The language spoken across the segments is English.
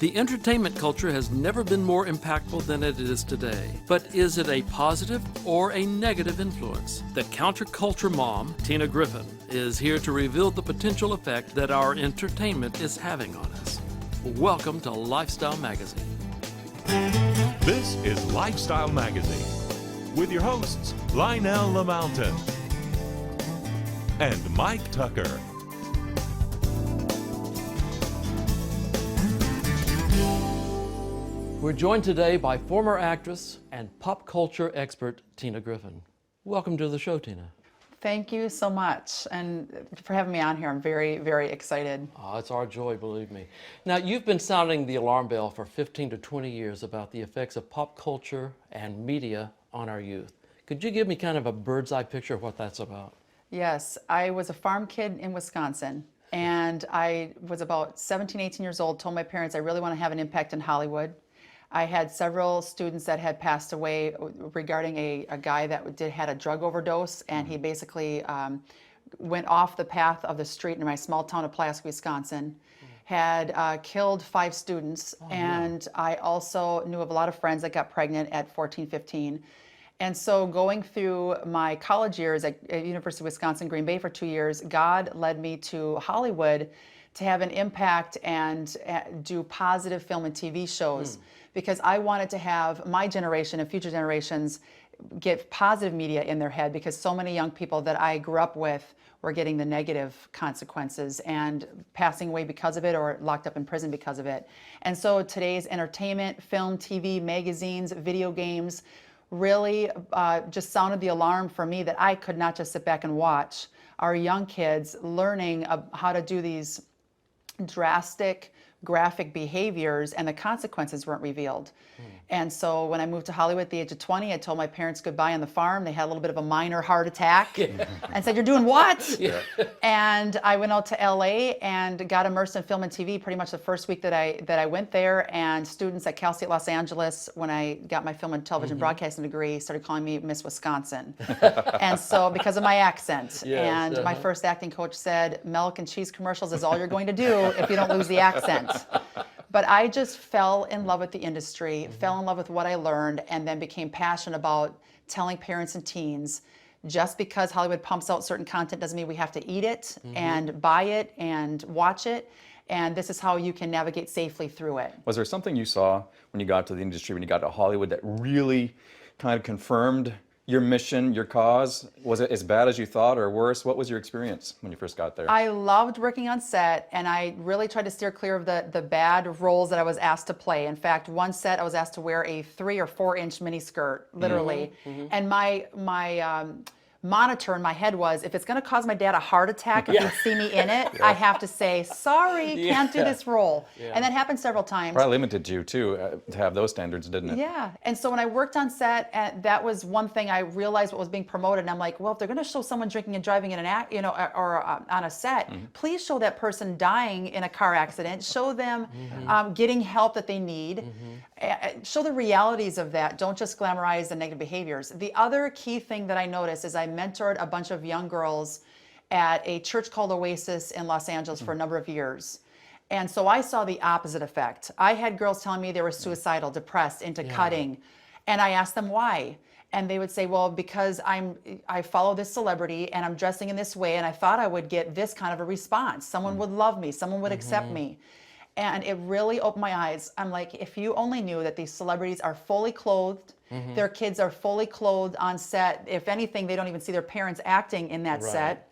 The entertainment culture has never been more impactful than it is today. But is it a positive or a negative influence? The counterculture mom, Tina Griffin, is here to reveal the potential effect that our entertainment is having on us. Welcome to Lifestyle Magazine. This is Lifestyle Magazine with your hosts, Lionel LaMountain and Mike Tucker. We're joined today by former actress and pop culture expert Tina Griffin. Welcome to the show, Tina. Thank you so much, and for having me on here. I'm very, very excited. Oh, it's our joy, believe me. Now, you've been sounding the alarm bell for 15 to 20 years about the effects of pop culture and media on our youth. Could you give me kind of a bird's eye picture of what that's about? Yes, I was a farm kid in Wisconsin, and I was about 17, 18 years old, told my parents I really want to have an impact in Hollywood. I had several students that had passed away regarding a guy that had a drug overdose, and he basically went off the path of the street in my small town of Pulaski, Wisconsin, had killed 5 students, and I also knew of a lot of friends that got pregnant at 14, 15. And so going through my college years at University of Wisconsin, Green Bay for 2 years, God led me to Hollywood to have an impact and do positive film and TV shows. Because I wanted to have my generation and future generations get positive media in their head, because so many young people that I grew up with were getting the negative consequences and passing away because of it or locked up in prison because of it. And so today's entertainment, film, TV, magazines, video games really just sounded the alarm for me that I could not just sit back and watch our young kids learning how to do these drastic graphic behaviors, and the consequences weren't revealed. And so when I moved to Hollywood at the age of 20, I told my parents goodbye on the farm. They had a little bit of a minor heart attack and said, "You're doing what?" And I went out to LA and got immersed in film and TV pretty much the first week that I went there. And students at Cal State Los Angeles, when I got my film and television broadcasting degree, started calling me Miss Wisconsin. And so because of my accent. My first acting coach said, "Milk and cheese commercials is all you're going to do if you don't lose the accent." But I just fell in love with the industry, fell in love with what I learned, and then became passionate about telling parents and teens, just because Hollywood pumps out certain content doesn't mean we have to eat it and buy it and watch it. And this is how you can navigate safely through it. Was there something you saw when you got to the industry, when you got to Hollywood, that really kind of confirmed your mission, your cause? Was it as bad as you thought or worse? What was your experience when you first got there? I loved working on set, and I really tried to steer clear of the bad roles that I was asked to play. In fact, one set I was asked to wear a 3 or 4 inch mini skirt, literally. And my monitor in my head was, if it's going to cause my dad a heart attack if he'd see me in it, I have to say, sorry, can't do this role. And that happened several times. Probably limited you too to have those standards, didn't it? Yeah. And so when I worked on set, that was one thing I realized what was being promoted. And I'm like, well, if they're going to show someone drinking and driving in an act, or on a set, please show that person dying in a car accident. Show them getting help that they need. Show the realities of that. Don't just glamorize the negative behaviors. The other key thing that I noticed is I mentored a bunch of young girls at a church called Oasis in Los Angeles for a number of years. And so I saw the opposite effect. I had girls telling me they were suicidal, depressed, into cutting. And I asked them why. And they would say, well, because I follow this celebrity and I'm dressing in this way, and I thought I would get this kind of a response. Someone would love me, someone would accept me. And it really opened my eyes. I'm like, if you only knew that these celebrities are fully clothed, their kids are fully clothed on set. If anything, they don't even see their parents acting in that set.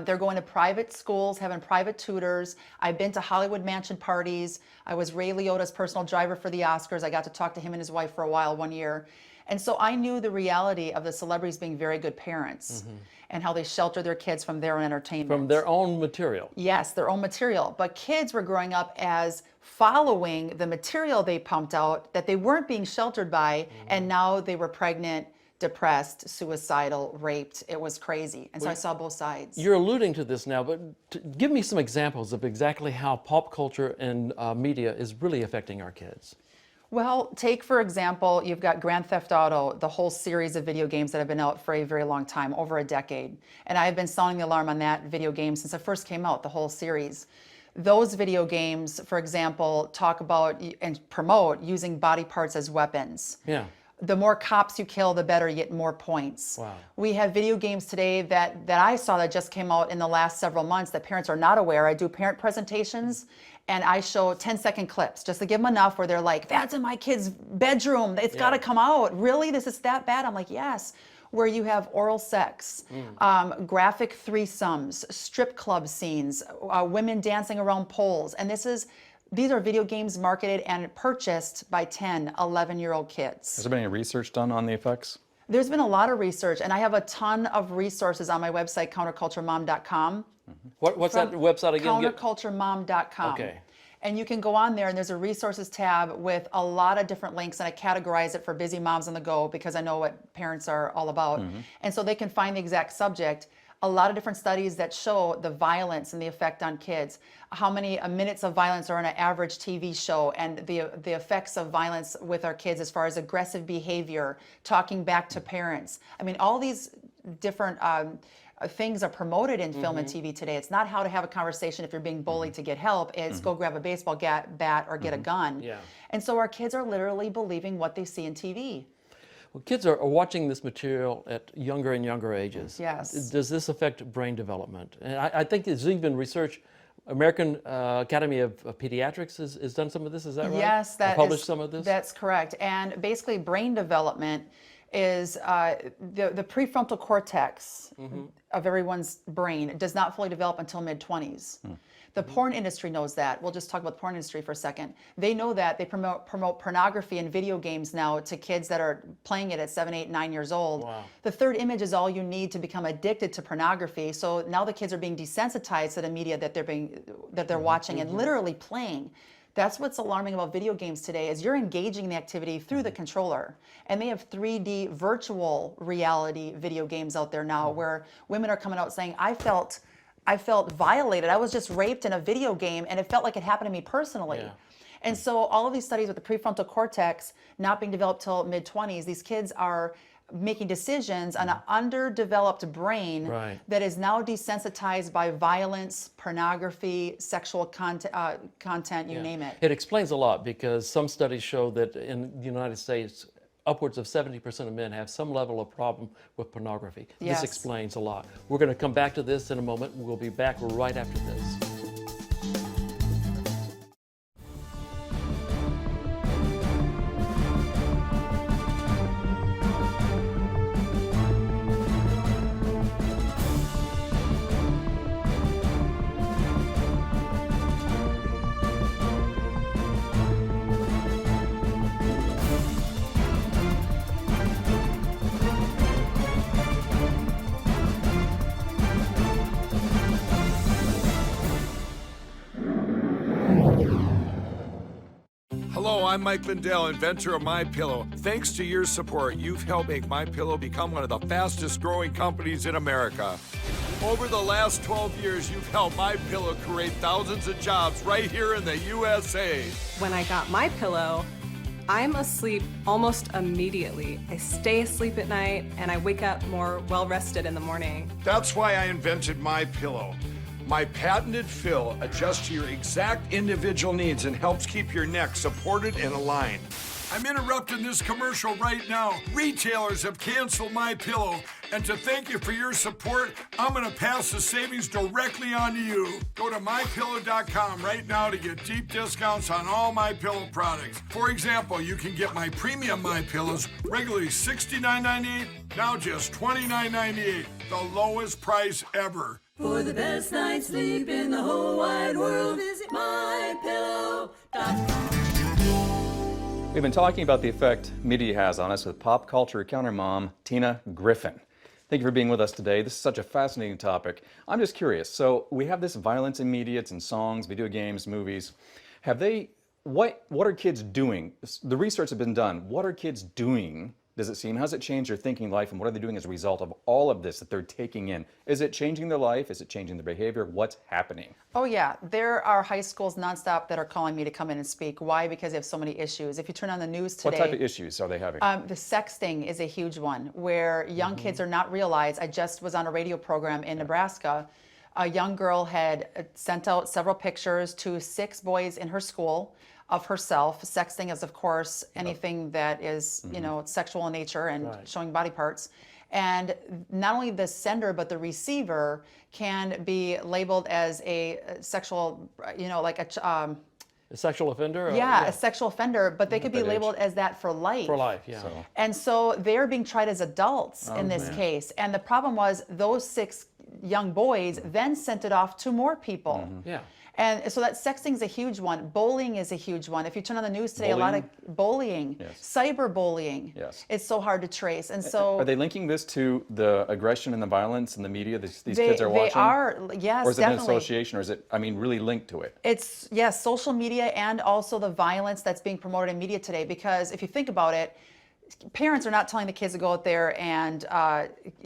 They're going to private schools, having private tutors. I've been to Hollywood mansion parties. I was Ray Liotta's personal driver for the Oscars. I got to talk to him and his wife for a while one year. And so I knew the reality of the celebrities being very good parents and how they shelter their kids from their own entertainment. From their own material. Yes, their own material. But kids were growing up as following the material they pumped out that they weren't being sheltered by, and now they were pregnant, depressed, suicidal, raped. It was crazy. And so I saw both sides. You're alluding to this now, but give me some examples of exactly how pop culture and media is really affecting our kids. Well, take for example, you've got Grand Theft Auto, the whole series of video games that have been out for a very long time, over a decade. And I've been sounding the alarm on that video game since it first came out, the whole series. those video games, for example, talk about and promote using body parts as weapons. Yeah. The more cops you kill, the better, you get more points. Wow. We have video games today that I saw that just came out in the last several months that parents are not aware. I do parent presentations and I show 10-second clips just to give them enough where they're like, that's in my kid's bedroom. It's got to come out. Really? This is that bad? I'm like, yes. Where you have oral sex, graphic threesomes, strip club scenes, women dancing around poles. And these are video games marketed and purchased by 10, 11-year-old kids. Has there been any research done on the effects? There's been a lot of research, and I have a ton of resources on my website, counterculturemom.com. What's that website again? Counterculturemom.com. Okay. And you can go on there, and there's a resources tab with a lot of different links, and I categorize it for busy moms on the go because I know what parents are all about. And so they can find the exact subject. A lot of different studies that show the violence and the effect on kids, how many minutes of violence are in an average TV show, and the effects of violence with our kids as far as aggressive behavior, talking back to parents. I mean, all these different things are promoted in film and TV today. It's not how to have a conversation if you're being bullied to get help. It's go grab a baseball bat or get a gun. Yeah. And so our kids are literally believing what they see in TV. Well, kids are watching this material at younger and younger ages. Yes. Does this affect brain development? And I think there's even research. American Academy of Pediatrics has done some of this. Is that right? Yes, Or published some of this. That's correct. And basically, brain development is the prefrontal cortex of everyone's brain does not fully develop until mid-20s. The porn industry knows that. We'll just talk about the porn industry for a second. They know that. They promote pornography and video games now to kids that are playing it at 7, 8, 9 years old. Wow. The third image is all you need to become addicted to pornography. So now the kids are being desensitized to the media that they're watching and literally playing. That's what's alarming about video games today is you're engaging the activity through the controller. And they have 3D virtual reality video games out there now where women are coming out saying, I felt violated. I was just raped in a video game and it felt like it happened to me personally. Yeah. And so all of these studies with the prefrontal cortex not being developed till mid-20s, these kids are making decisions on an underdeveloped brain that is now desensitized by violence, pornography, sexual content, you name it. It explains a lot because some studies show that in the United States, upwards of 70% of men have some level of problem with pornography. Yes. This explains a lot. We're going to come back to this in a moment. We'll be back right after this. Hello, I'm Mike Lindell, inventor of MyPillow. Thanks to your support, you've helped make MyPillow become one of the fastest growing companies in America. Over the last 12 years, you've helped MyPillow create thousands of jobs right here in the USA. When I got MyPillow, I'm asleep almost immediately. I stay asleep at night and I wake up more well-rested in the morning. That's why I invented MyPillow. My patented fill adjusts to your exact individual needs and helps keep your neck supported and aligned. I'm interrupting this commercial right now. Retailers have canceled MyPillow, and to thank you for your support, I'm going to pass the savings directly on to you. Go to MyPillow.com right now to get deep discounts on all MyPillow products. For example, you can get my premium MyPillows regularly $69.98, now just $29.98, the lowest price ever. For the best night's sleep in the whole wide world, visit MyPillow.com. We've been talking about the effect media has on us with pop culture counter mom, Tina Griffin. Thank you for being with us today. This is such a fascinating topic. I'm just curious. So we have this violence in media, it's in songs, video games, movies. What are kids doing? The research has been done. What are kids doing? Does it seem? How does it change their thinking life, and what are they doing as a result of all of this that they're taking in? Is it changing their life? Is it changing their behavior? What's happening? Oh yeah, there are high schools nonstop that are calling me to come in and speak. Why? Because they have so many issues. If you turn on the news today, What type of issues are they having? The sexting is a huge one, where young kids are not realized. I just was on a radio program in Nebraska a young girl had sent out several pictures to 6 boys in her school of herself. Sexting is, of course, anything that is, sexual in nature and showing body parts. And not only the sender, but the receiver can be labeled as a sexual, like A sexual offender? a sexual offender, but they could be labeled as that for life. For life, yeah. And so they're being tried as adults in this case. And the problem was those 6 young boys then sent it off to more people. Yeah. And so that sexting is a huge one. Bullying is a huge one. If you turn on the news today, a lot of bullying, cyberbullying. Yes. It's so hard to trace. And so are they linking this to the aggression and the violence in the media these kids are watching? They are, yes, or is it definitely. an association, or is it, really linked to it? It's, yes, social media and also the violence that's being promoted in media today. Because if you think about it, parents are not telling the kids to go out there and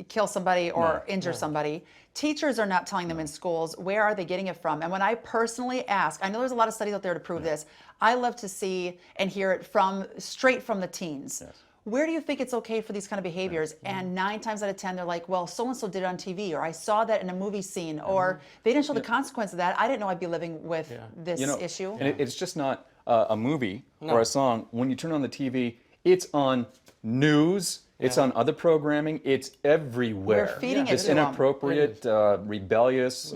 kill somebody or injure somebody. Teachers are not telling them in schools. Where are they getting it from? And when I personally ask, I know there's a lot of studies out there to prove this. I love to see and hear it straight from the teens. Yes. Where do you think it's okay for these kind of behaviors? And 9 times out of 10, they're like, well, so-and-so did it on TV, or I saw that in a movie scene, or they didn't show the consequence of that. I didn't know I'd be living with this issue. And it's just not a movie or a song. When you turn on the TV, it's on news. It's on other programming. It's everywhere. We're feeding it It's to 'em. inappropriate, rebellious,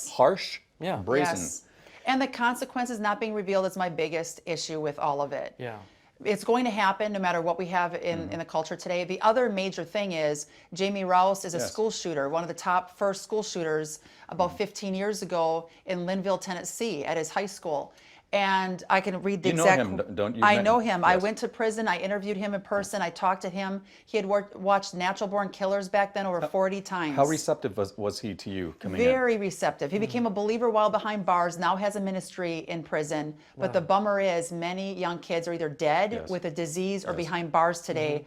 harsh, brazen. Yes. And the consequences not being revealed is my biggest issue with all of it. Yeah. It's going to happen no matter what we have in the culture today. The other major thing is Jamie Rouse is a school shooter, one of the top first school shooters about 15 years ago in Linville, Tennessee at his high school. And I can read the exact... You know him, don't you? I know him. Yes. I went to prison. I interviewed him in person. I talked to him. He had watched Natural Born Killers back then over 40 times. How receptive was he to you coming in? Very receptive. He became a believer while behind bars, now has a ministry in prison. But the bummer is many young kids are either dead with a disease or behind bars today.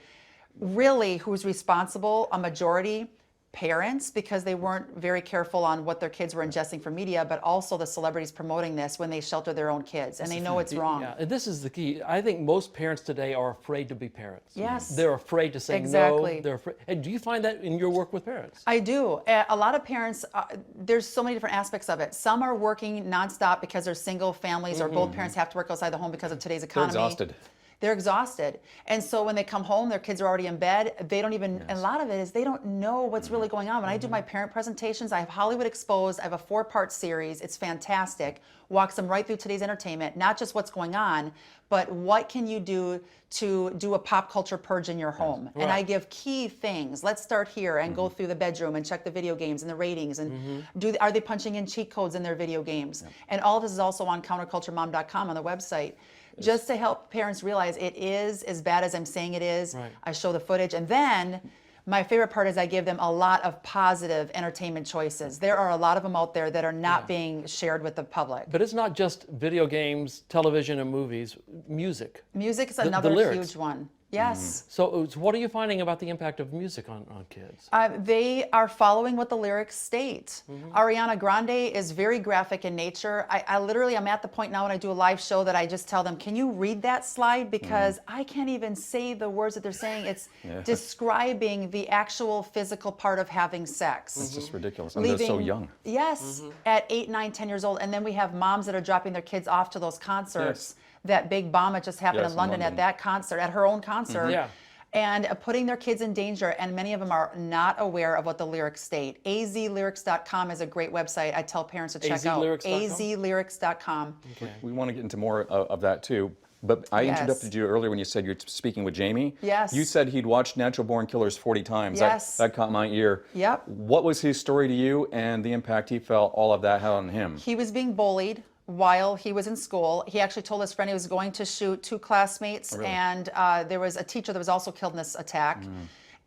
Really, who's responsible? A majority, parents, because they weren't very careful on what their kids were ingesting from media, but also the celebrities promoting this when they shelter their own kids. And they know it's wrong. Yeah, and this is the key. I think most parents today are afraid to be parents. Yes. They're afraid to say Exactly. no. They're afraid. And do you find that in your work with parents? I do. A lot of parents, there's so many different aspects of it. Some are working nonstop because they're single families or both parents have to work outside the home because of today's economy. They're exhausted. They're exhausted. And so when they come home, their kids are already in bed. They don't even, and a lot of it is they don't know what's really going on. When I do my parent presentations, I have Hollywood Exposed. I have a 4-part series. It's fantastic. Walks them right through today's entertainment, not just what's going on, but what can you do to do a pop culture purge in your home. And I give key things. Let's start here and go through the bedroom and check the video games and the ratings and are they punching in cheat codes in their video games? And all of this is also on counterculturemom.com on the website. Just to help parents realize it is as bad as I'm saying it is. I show the footage. And then my favorite part is I give them a lot of positive entertainment choices. There are a lot of them out there that are not being shared with the public. But it's not just video games, television, and movies. Music. Music is another huge one. Yes. So what are you finding about the impact of music on kids? They are following what the lyrics state. Ariana Grande is very graphic in nature. I literally, I'm at the point now when I do a live show that I just tell them, can you read that slide? Because I can't even say the words that they're saying. It's describing the actual physical part of having sex. It's just ridiculous. And they're so young. Yes, at 8, 9, 10 years old. And then we have moms that are dropping their kids off to those concerts. That big bomb that just happened in London at that concert, at her own concert. And putting their kids in danger, and many of them are not aware of what the lyrics state. azlyrics.com is a great website I tell parents to check out. azlyrics.com. Okay. We want to get into more of that too. But I interrupted you earlier when you said you're speaking with Jamie. Yes. You said he'd watched Natural Born Killers 40 times. Yes. That caught my ear. Yep. What was his story to you and the impact he felt all of that had on him? He was being bullied while he was in school. He actually told his friend he was going to shoot 2 classmates, and there was a teacher that was also killed in this attack.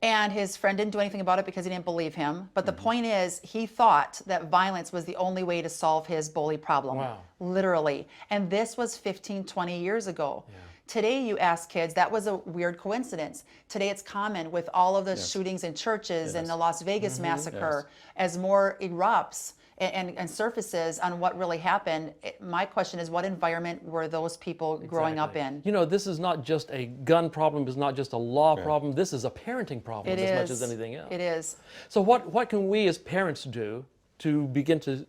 And his friend didn't do anything about it because he didn't believe him. But the point is, he thought that violence was the only way to solve his bully problem. Wow. Literally. And this was 15, 20 years ago. Today, you ask kids, that was a weird coincidence. Today, it's common with all of the shootings in churches and the Las Vegas massacre. As more erupts and surfaces on what really happened, my question is, what environment were those people growing up in? You know, this is not just a gun problem, it's not just a law problem, this is a parenting problem as much as anything else. It is. So what can we as parents do to begin to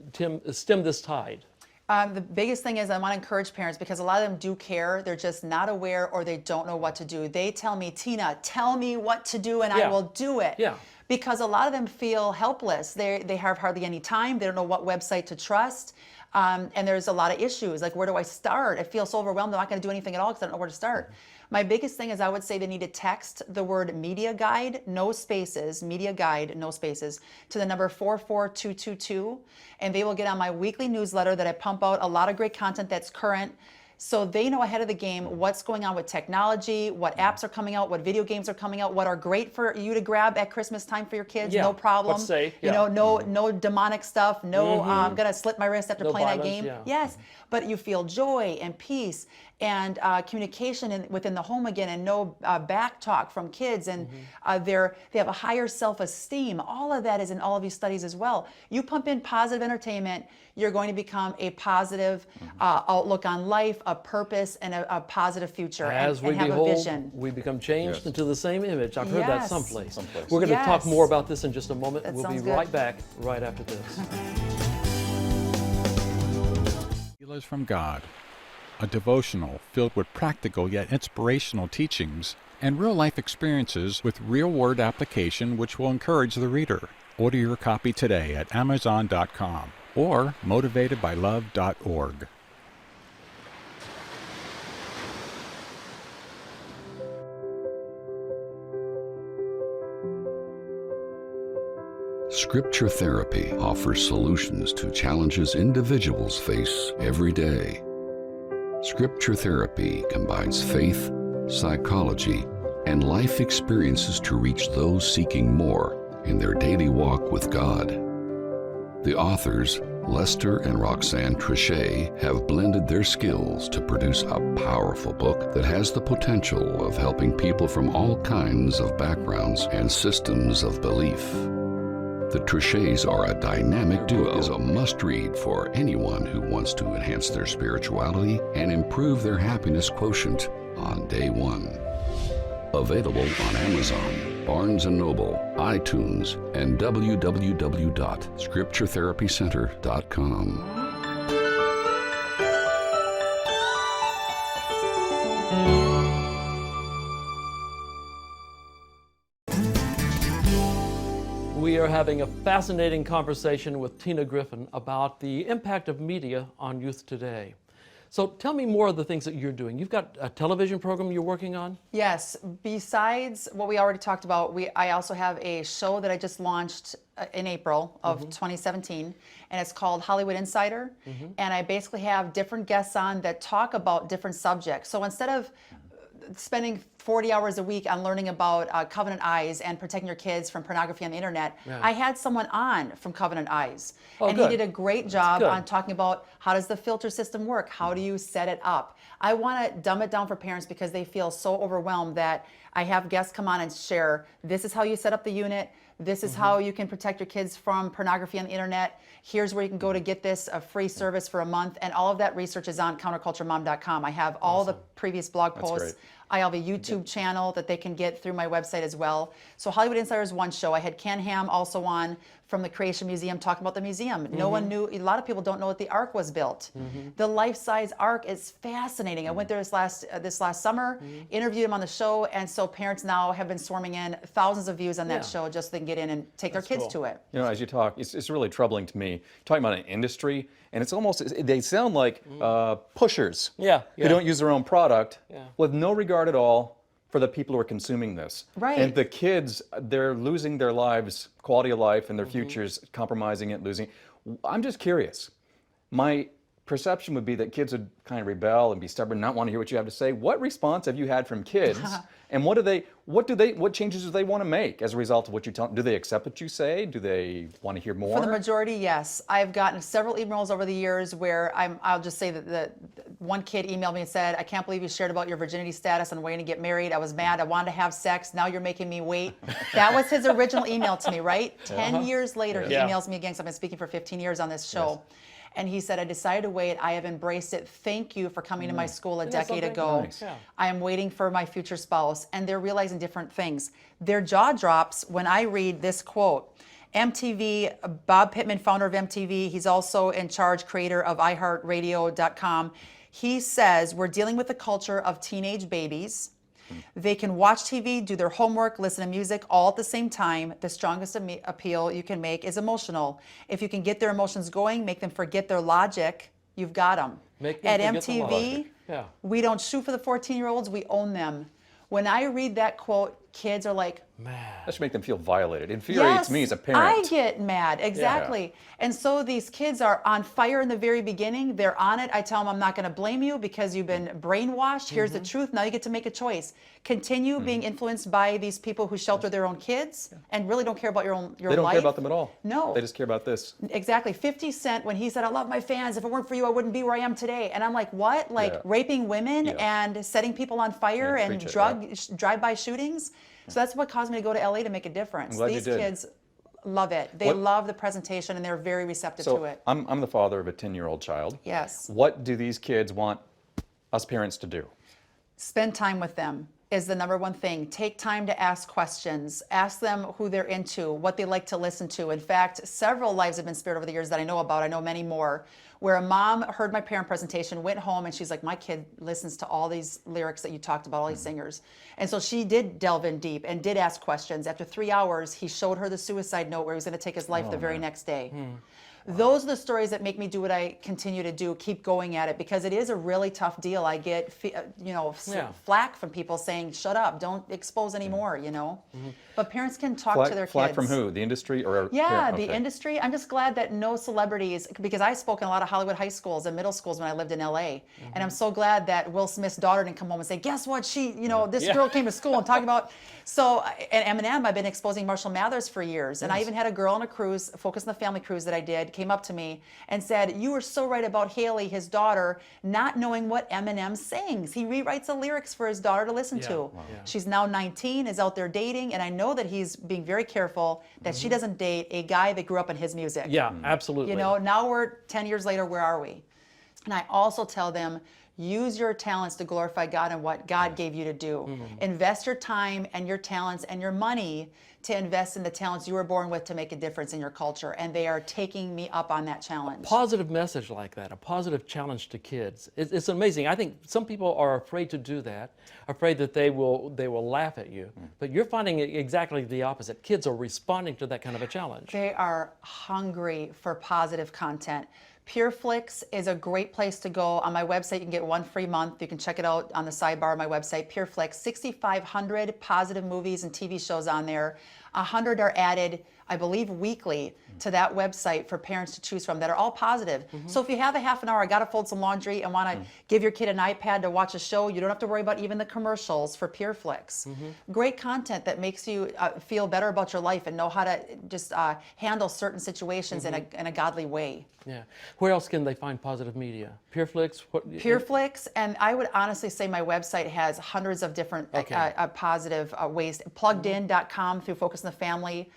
stem this tide? The biggest thing is I want to encourage parents, because a lot of them do care. They're just not aware, or they don't know what to do. They tell me, Tina, tell me what to do and I will do it. Yeah. Because a lot of them feel helpless. They have hardly any time. They don't know what website to trust. And there's a lot of issues. Like, where do I start? I feel so overwhelmed. I'm not going to do anything at all because I don't know where to start. My biggest thing is I would say they need to text the word media guide, no spaces, media guide, no spaces, to the number 44222. And they will get on my weekly newsletter that I pump out a lot of great content that's current. So they know ahead of the game what's going on with technology, what apps are coming out, what video games are coming out, what are great for you to grab at Christmas time for your kids, no problem. What's safe, You know, no demonic stuff, no I'm gonna slit my wrist after playing that game. Yes, but you feel joy and peace and communication within the home again, and no back talk from kids, and they have a higher self-esteem. All of that is in all of these studies as well. You pump in positive entertainment, you're going to become a positive outlook on life, a purpose, and a positive future, As and we have behold, a vision. we become changed into the same image. I've heard that someplace. Someplace. We're going to talk Yes. more about this in just a moment. That We'll be sounds good. right back right after this. Healers from God, a devotional filled with practical yet inspirational teachings and real-life experiences with real-word application which will encourage the reader. Order your copy today at Amazon.com or motivatedbylove.org. Scripture therapy offers solutions to challenges individuals face every day. Scripture therapy combines faith, psychology, and life experiences to reach those seeking more in their daily walk with God. The authors, Lester and Roxanne Trichet, have blended their skills to produce a powerful book that has the potential of helping people from all kinds of backgrounds and systems of belief. The Trichets are a dynamic duo. It is a must-read for anyone who wants to enhance their spirituality and improve their happiness quotient on day one. Available on Amazon, Barnes & Noble, iTunes, and www.scripturetherapycenter.com. We are having a fascinating conversation with Tina Griffin about the impact of media on youth today. So tell me more of the things that you're doing. You've got a television program you're working on? Yes, besides what we already talked about, I also have a show that I just launched in April of 2017, and it's called Hollywood Insider. And I basically have different guests on that talk about different subjects. So instead of spending 40 hours a week on learning about Covenant Eyes and protecting your kids from pornography on the internet, I had someone on from Covenant Eyes. And good. he did a great job good. on talking about how does the filter system work? How do you set it up? I want to dumb it down for parents because they feel so overwhelmed that I have guests come on and share, this is how you set up the unit, this is how you can protect your kids from pornography on the internet. Here's where you can go to get this, a free service for a month. And all of that research is on counterculturemom.com. I have all the previous blog posts. I have a YouTube channel that they can get through my website as well. So Hollywood Insider is one show. I had Ken Ham also on from the Creation Museum talking about the museum. No one knew, a lot of people don't know that the Ark was built. The life-size Ark is fascinating. I went there this last summer, interviewed him on the show, and so parents now have been swarming in, thousands of views on that show just so they can get in and take their kids to it. You know, as you talk, it's really troubling to me, talking about an industry, and it's almost, they sound like pushers who don't use their own product with no regard at all for the people who are consuming this. Right. And the kids, they're losing their lives, quality of life, and their futures, compromising it, losing it. I'm just curious. My perception would be that kids would kind of rebel and be stubborn, not want to hear what you have to say. What response have you had from kids? And what changes do they want to make as a result of what you tell them? Do they accept what you say? Do they want to hear more? For the majority, yes. I've gotten several emails over the years where I'll just say that one kid emailed me and said, I can't believe you shared about your virginity status and waiting to get married. I was mad. I wanted to have sex. Now you're making me wait. That was his original email to me, right? 10 years later, he emails me again, because I've been speaking for 15 years on this show. And he said, I decided to wait. I have embraced it. Thank you for coming to my school a decade ago. Nice. I am waiting for my future spouse. And they're realizing different things. Their jaw drops when I read this quote. MTV, Bob Pittman, founder of MTV, he's also in charge, creator of iHeartRadio.com. He says we're dealing with the culture of teenage babies. They can watch TV, do their homework, listen to music all at the same time. The strongest appeal you can make is emotional. If you can get their emotions going, make them forget their logic, you've got them. At MTV, we don't shoot for the 14-year-olds, we own them. When I read that quote, kids are like, that should make them feel violated. It infuriates me as a parent. I get mad, exactly. Yeah. And so these kids are on fire in the very beginning. They're on it. I tell them, I'm not going to blame you because you've been brainwashed. Here's the truth. Now you get to make a choice. Continue being influenced by these people who shelter their own kids and really don't care about your life. They don't care about them at all. No. They just care about this. Exactly. 50 Cent, when he said, I love my fans. If it weren't for you, I wouldn't be where I am today. And I'm like, what? Like raping women and setting people on fire and drive-by shootings? So that's what caused me to go to LA to make a difference. These kids love it. They love the presentation and they're very receptive to it. I'm the father of a 10-year-old child. Yes. What do these kids want us parents to do? Spend time with them is the number one thing. Take time to ask questions. Ask them who they're into, what they like to listen to. In fact, several lives have been spared over the years that I know about. I know many more, where a mom heard my parent presentation, went home, and she's like, my kid listens to all these lyrics that you talked about, all these singers. And so she did delve in deep and did ask questions. After 3 hours, he showed her the suicide note where he was going to take his life the very next day. Those are the stories that make me do what I continue to do, keep going at it, because it is a really tough deal. I get, flack from people saying, shut up, don't expose anymore, But parents can talk to their kids. Flack from who? The industry or the industry. I'm just glad that no celebrities, because I spoke in a lot of Hollywood high schools and middle schools when I lived in LA. And I'm so glad that Will Smith's daughter didn't come home and say, guess what, this girl came to school and talking about. So, and Eminem, I've been exposing Marshall Mathers for years. And I even had a girl on a cruise, Focus on the Family cruise that I did, came up to me and said, you were so right about Haley, his daughter, not knowing what Eminem sings. He rewrites the lyrics for his daughter to listen to. She's now 19, is out there dating, and I know that he's being very careful that she doesn't date a guy that grew up in his music. Yeah, absolutely. Now we're 10 years later, where are we? And I also tell them, use your talents to glorify God and what God gave you to do. Invest your time and your talents and your money to invest in the talents you were born with to make a difference in your culture. And they are taking me up on that challenge. Positive message like that, a positive challenge to kids. It's amazing. I think some people are afraid to do that, afraid that they will laugh at you. But you're finding exactly the opposite. Kids are responding to that kind of a challenge. They are hungry for positive content. PureFlix is a great place to go. On my website, you can get 1 free month. You can check it out on the sidebar of my website, PureFlix. 6,500 positive movies and TV shows on there. 100 are added, I believe, weekly to that website for parents to choose from that are all positive. So if you have a half an hour, I got to fold some laundry and want to give your kid an iPad to watch a show, you don't have to worry about even the commercials for PureFlix. Great content that makes you feel better about your life and know how to just handle certain situations in a godly way. Yeah. Where else can they find positive media? PureFlix? PureFlix, and I would honestly say my website has hundreds of different positive ways. Pluggedin.com through Focus on the Family.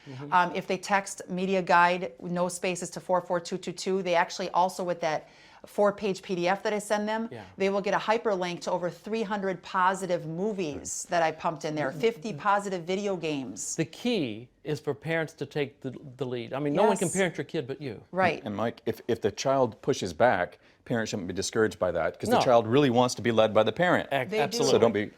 If they text Media Guide, no spaces, to 44222, they actually also, with that 4-page PDF that I send them, they will get a hyperlink to over 300 positive movies that I pumped in there, 50 positive video games. The key is for parents to take the lead. I mean, no one can parent your kid but you. Right. And Mike, if the child pushes back, parents shouldn't be discouraged by that, because the child really wants to be led by the parent. Absolutely. So don't be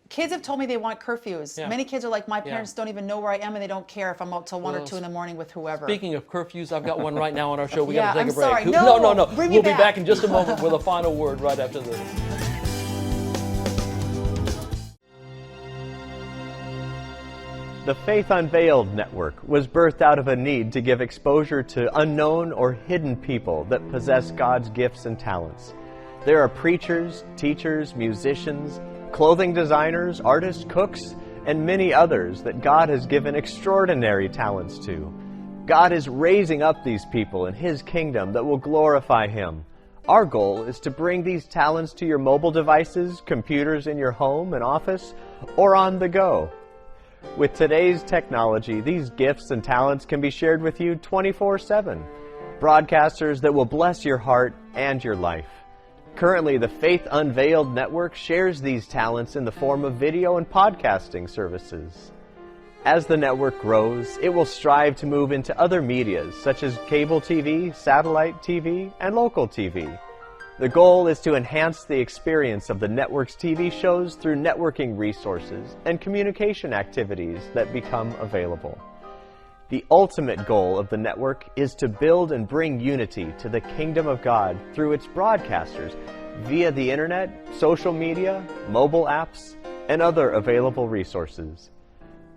Kids have told me they want curfews. Many kids are like, my parents don't even know where I am, and they don't care if I'm out till 1 or 2 in the morning with whoever. Speaking of curfews, I've got one right now on our show. We got to take a break. Sorry. No. Bring We'll me be back in just a moment with a final word right after this. The Faith Unveiled Network was birthed out of a need to give exposure to unknown or hidden people that possess God's gifts and talents. There are preachers, teachers, musicians, clothing designers, artists, cooks, and many others that God has given extraordinary talents to. God is raising up these people in His kingdom that will glorify Him. Our goal is to bring these talents to your mobile devices, computers in your home and office, or on the go. With today's technology, these gifts and talents can be shared with you 24/7. Broadcasters that will bless your heart and your life. Currently, the Faith Unveiled Network shares these talents in the form of video and podcasting services. As the network grows, it will strive to move into other medias such as cable TV, satellite TV, and local TV. The goal is to enhance the experience of the network's TV shows through networking resources and communication activities that become available. The ultimate goal of the network is to build and bring unity to the kingdom of God through its broadcasters via the internet, social media, mobile apps, and other available resources.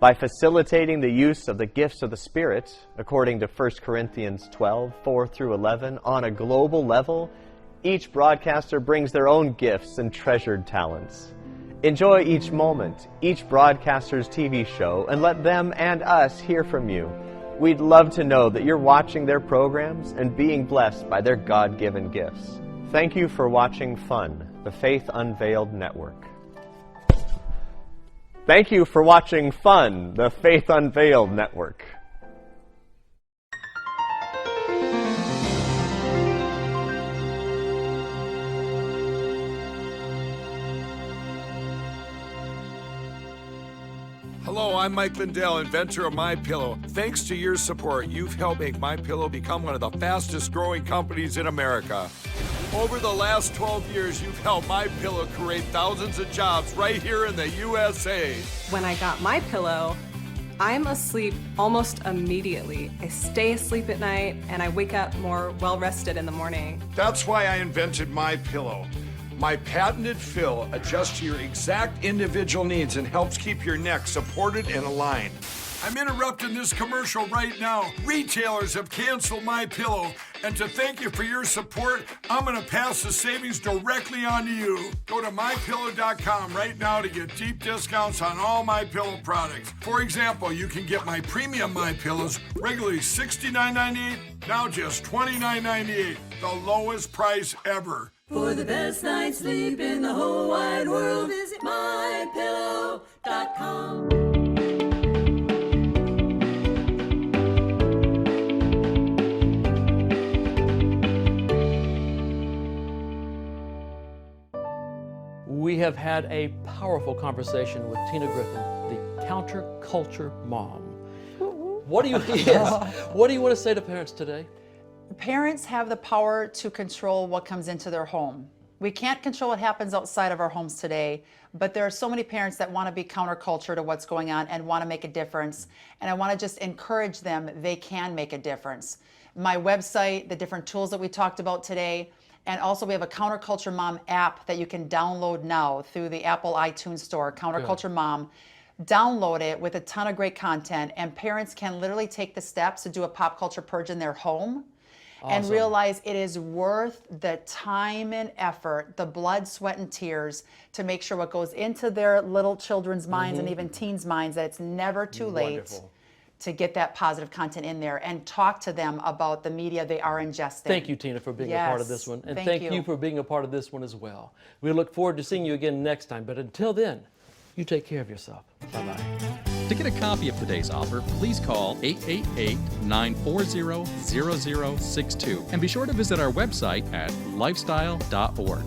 By facilitating the use of the gifts of the Spirit, according to 1 Corinthians 12, 4 through 11, on a global level, each broadcaster brings their own gifts and treasured talents. Enjoy each moment, each broadcaster's TV show, and let them and us hear from you. We'd love to know that you're watching their programs and being blessed by their God-given gifts. Thank you for watching FUN, the Faith Unveiled Network. Thank you for watching FUN, the Faith Unveiled Network. Hello, I'm Mike Lindell, inventor of MyPillow. Thanks to your support, you've helped make MyPillow become one of the fastest growing companies in America. Over the last 12 years, you've helped MyPillow create thousands of jobs right here in the USA. When I got my pillow, I'm asleep almost immediately. I stay asleep at night and I wake up more well-rested in the morning. That's why I invented MyPillow. My patented fill adjusts to your exact individual needs and helps keep your neck supported and aligned. I'm interrupting this commercial right now. Retailers have canceled MyPillow, and to thank you for your support, I'm going to pass the savings directly on to you. Go to MyPillow.com right now to get deep discounts on all MyPillow products. For example, you can get my premium MyPillows, regularly $69.98, now just $29.98, the lowest price ever. For the best night's sleep in the whole wide world, visit MyPillow.com. We have had a powerful conversation with Tina Griffin, the counterculture mom. What do you want to say to parents today? Parents have the power to control what comes into their home. We can't control what happens outside of our homes today, but there are so many parents that want to be counterculture to what's going on and want to make a difference. And I want to just encourage them, they can make a difference. My website, the different tools that we talked about today, and also we have a Counterculture Mom app that you can download now through the Apple iTunes Store, Counterculture Mom. Download it with a ton of great content, and parents can literally take the steps to do a pop culture purge in their home. Awesome. And realize it is worth the time and effort, the blood, sweat, and tears to make sure what goes into their little children's minds and even teens' minds, that it's never too late to get that positive content in there and talk to them about the media they are ingesting. Thank you, Tina, for being a part of this one. And thank you for being a part of this one as well. We look forward to seeing you again next time. But until then, you take care of yourself. Bye-bye. To get a copy of today's offer, please call 888-940-0062 and be sure to visit our website at lifestyle.org.